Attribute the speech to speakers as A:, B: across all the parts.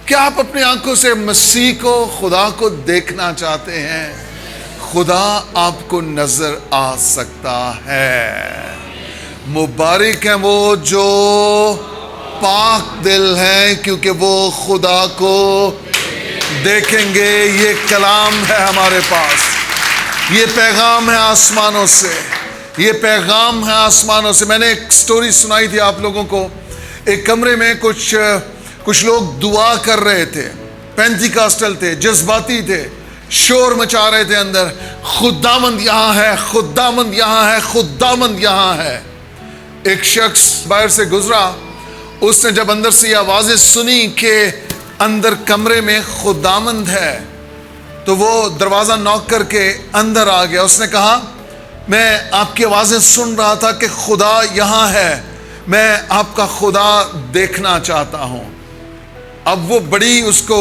A: کیا آپ اپنی آنکھوں سے مسیح کو، خدا کو دیکھنا چاہتے ہیں؟ خدا آپ کو نظر آ سکتا ہے۔ مبارک ہیں وہ جو پاک دل ہیں، کیونکہ وہ خدا کو دیکھیں گے۔ یہ کلام ہے ہمارے پاس، یہ پیغام ہے آسمانوں سے، یہ پیغام ہے آسمانوں سے۔ میں نے ایک سٹوری سنائی تھی آپ لوگوں کو۔ ایک کمرے میں کچھ لوگ دعا کر رہے تھے، پینتیکاسٹل تھے، جذباتی تھے، شور مچا رہے تھے اندر، خداوند یہاں ہے، خداوند یہاں ہے، خداوند یہاں ہے۔ ایک شخص باہر سے گزرا، اس نے جب اندر سے یہ آوازیں سنی کہ اندر کمرے میں خداوند ہے، تو وہ دروازہ نوک کر کے اندر آ گیا۔ اس نے کہا میں آپ کی آوازیں سن رہا تھا کہ خدا یہاں ہے، میں آپ کا خدا دیکھنا چاہتا ہوں۔ اب وہ بڑی اس کو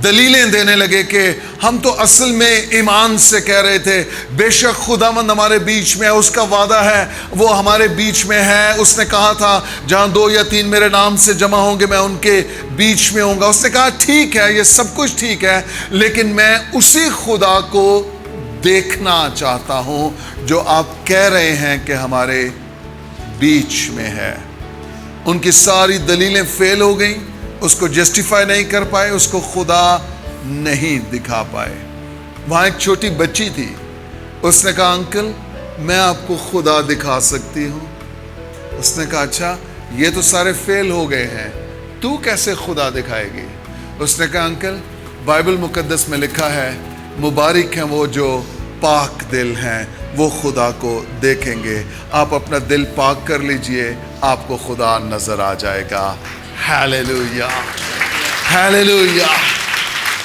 A: دلیلیں دینے لگے کہ ہم تو اصل میں ایمان سے کہہ رہے تھے، بے شک خداوند ہمارے بیچ میں ہے، اس کا وعدہ ہے وہ ہمارے بیچ میں ہے۔ اس نے کہا تھا جہاں 2 یا 3 میرے نام سے جمع ہوں گے میں ان کے بیچ میں ہوں گا۔ اس نے کہا ٹھیک ہے، یہ سب کچھ ٹھیک ہے، لیکن میں اسی خدا کو دیکھنا چاہتا ہوں جو آپ کہہ رہے ہیں کہ ہمارے بیچ میں ہے۔ ان کی ساری دلیلیں فیل ہو گئیں، اس کو جسٹیفائی نہیں کر پائے، اس کو خدا نہیں دکھا پائے۔ وہاں ایک چھوٹی بچی تھی، اس نے کہا انکل میں آپ کو خدا دکھا سکتی ہوں۔ اس نے کہا اچھا، یہ تو سارے فیل ہو گئے ہیں، تو کیسے خدا دکھائے گی؟ اس نے کہا انکل بائبل مقدس میں لکھا ہے مبارک ہیں وہ جو پاک دل ہیں، وہ خدا کو دیکھیں گے۔ آپ اپنا دل پاک کر لیجئے، آپ کو خدا نظر آ جائے گا۔ Hallelujah, hallelujah.